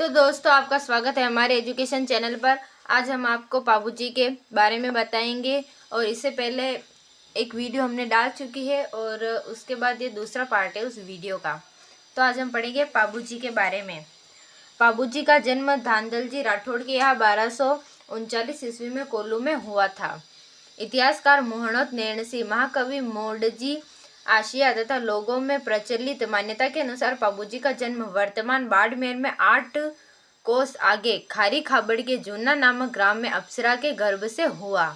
तो दोस्तों, आपका स्वागत है हमारे एजुकेशन चैनल पर। आज हम आपको पाबूजी के बारे में बताएंगे और इससे पहले एक वीडियो हमने डाल चुकी है और उसके बाद ये दूसरा पार्ट है उस वीडियो का। तो आज हम पढ़ेंगे पाबूजी के बारे में। पाबूजी का जन्म धांधलजी राठौड़ के यहाँ 1239 ईस्वी में कोल्लू में हुआ था। इतिहासकार मोहनोद नैणसी, महाकवि मोडजी आशिया तथा लोगों में प्रचलित मान्यता के अनुसार पाबूजी का जन्म वर्तमान बाड़मेर में 8 कोस आगे खारी खाबड़ के जूना नामक ग्राम में अप्सरा के गर्भ से हुआ।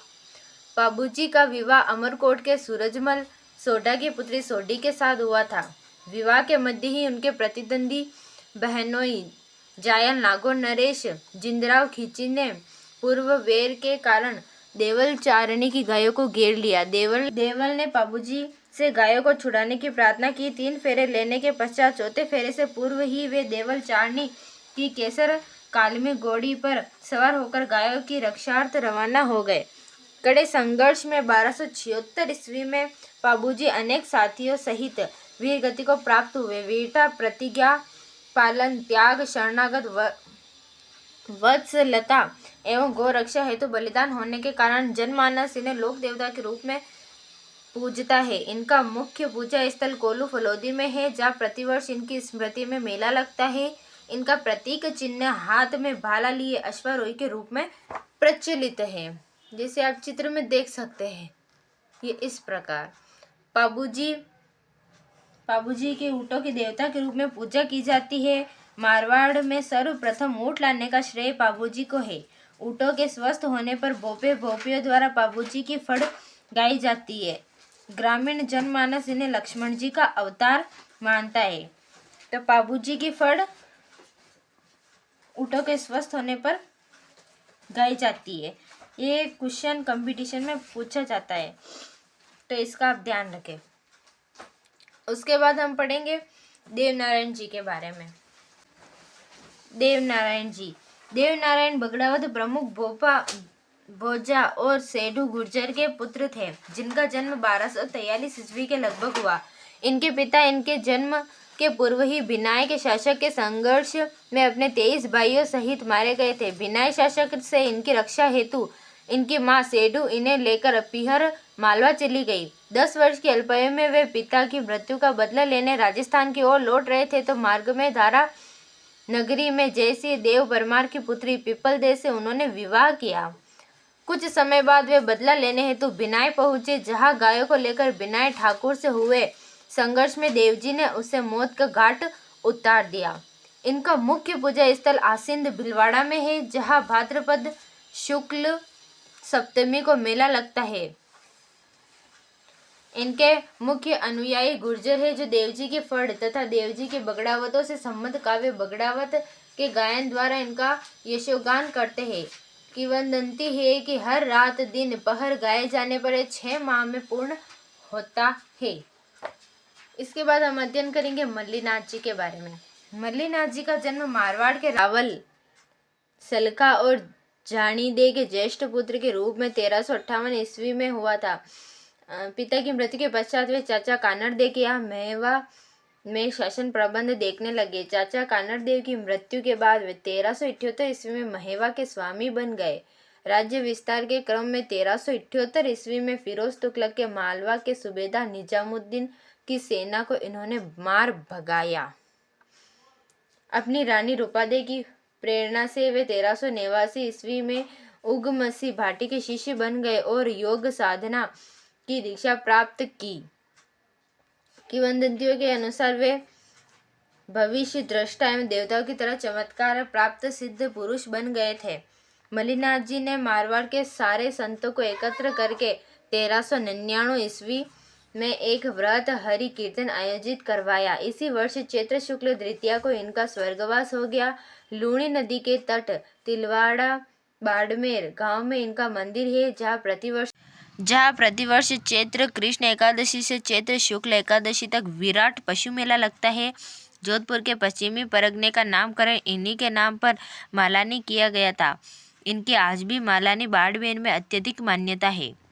पाबूजी का विवाह अमरकोट के सूरजमल सोढा की पुत्री सोडी के साथ हुआ था। विवाह के मध्य ही उनके प्रतिद्वंदी बहनोई जायल नागौर नरेश जिंदराव खींची ने पूर्व वेर के कारण देवल चारणी की गायों को घेर लिया। देवल ने पाबूजी से गायों को छुड़ाने की प्रार्थना की। 3 फेरे लेने के पश्चात चौथे फेरे से पूर्व ही वे देवल चारणी की केसर कालमी घोड़ी पर सवार होकर गायों की रक्षार्थ रवाना हो गए। कड़े संघर्ष में 1276 ईस्वी में पाबूजी अनेक साथियों सहित वीर गति को प्राप्त हुए। वीरता, प्रतिज्ञा पालन, त्याग, शरणागत वत्सलता एवं गौ रक्षा हेतु बलिदान होने के कारण जनमानस इन्हें लोक देवता के रूप में पूजता है। इनका मुख्य पूजा स्थल कोल्लू फलोदी में है, जहाँ प्रतिवर्ष इनकी स्मृति में मेला लगता है। इनका प्रतीक चिन्ह हाथ में भाला लिए अश्वारोही के रूप में प्रचलित है, जिसे आप चित्र में देख सकते हैं। ये इस प्रकार पाबूजी के ऊँटों की देवता के रूप में पूजा की जाती है। मारवाड़ में सर्वप्रथम ऊँट लाने का श्रेय पाबूजी को है। ऊँटों के स्वस्थ होने पर भोपे भोपियों द्वारा पाबूजी की फड़ गाई जाती है। ग्रामीण जनमानस इन्हें लक्ष्मण जी का अवतार मानता है। तो पाबूजी की फड़ ऊँटों के स्वस्थ होने पर गाई जाती है। ये क्वेश्चन कंपटीशन में पूछा जाता है, तो इसका आप ध्यान रखें। उसके बाद हम पढ़ेंगे देवनारायण जी के बारे में। देवनारायण बगड़ावत प्रमुख भोजा और सेठू गुर्जर के पुत्र थे, जिनका जन्म 1243 ईस्वी के लगभग हुआ। इनके पिता इनके जन्म के पूर्व ही भिनाय के शासक के संघर्ष में अपने 23 भाइयों सहित मारे गए थे। भिनाय शासक से इनकी रक्षा हेतु इनकी मां सेठू इन्हें लेकर पिहर मालवा चली गई। 10 वर्ष की अल्पायु में वे पिता की मृत्यु का बदला लेने राजस्थान की ओर लौट रहे थे, तो मार्ग में धारा नगरी में जयसिंह देव परमार की पुत्री पीपल देव से उन्होंने विवाह किया। कुछ समय बाद वे बदला लेने हेतु भिनाय पहुंचे, जहां गायों को लेकर भिनाय ठाकुर से हुए संघर्ष में देवजी ने उसे मौत का घाट उतार दिया। इनका मुख्य पूजा स्थल आसिंद भिलवाड़ा में है, जहां भाद्रपद शुक्ल सप्तमी को मेला लगता है। इनके मुख्य अनुयायी गुर्जर है, जो देवजी के फड़ तथा देवजी के बगड़ावतों से संबंध काव्य बगड़ावत के गायन द्वारा इनका यशोगान करते हैं। किंवदंती है कि हर रात दिन पहर गाए जाने पर 6 माह में पूर्ण होता है। इसके बाद हम अध्ययन करेंगे मल्लीनाथ जी के बारे में। मल्लीनाथ जी का जन्म मारवाड़ के रावल सलखा और जानीदे के ज्येष्ठ पुत्र के रूप में 1358 ईस्वी में हुआ था। पिता की मृत्यु के पश्चात वे चाचा कानड़देव के यहाँ मेवा में शासन प्रबंध देखने लगे। चाचा कानड़देव की मृत्यु के बाद वे 1378 ईस्वी में महेवा के स्वामी बन गए। राज्य विस्तार के क्रम में 1378 ईस्वी में फिरोज तुगलक के मालवा के सूबेदार निजामुद्दीन की सेना को इन्होंने मार भगाया। अपनी रानी रूपादेवी की प्रेरणा से वे 1389 ईस्वी में उगमसी भाटी के शिष्य बन गए और योग साधना की दीक्षा प्राप्त की। किंवदंतियों के अनुसार वे भविष्य दृष्टा एवं देवताओं की तरह चमत्कार प्राप्त सिद्ध पुरुष बन गए थे। मल्लीनाथ जी ने मारवाड़ के सारे संतों को एकत्र करके 1399 ईस्वी में एक व्रत हरि कीर्तन आयोजित करवाया। इसी वर्ष चैत्र शुक्ल द्वितीया को इनका स्वर्गवास हो गया। लूणी नदी के तट तिलवाड़ा बाड़मेर गांव में इनका मंदिर है, जहाँ प्रतिवर्ष चैत्र कृष्ण एकादशी से चैत्र शुक्ल एकादशी तक विराट पशु मेला लगता है। जोधपुर के पश्चिमी परगने का नामकरण इन्हीं के नाम पर मालानी किया गया था। इनकी आज भी मालानी बाड़मेर में अत्यधिक मान्यता है।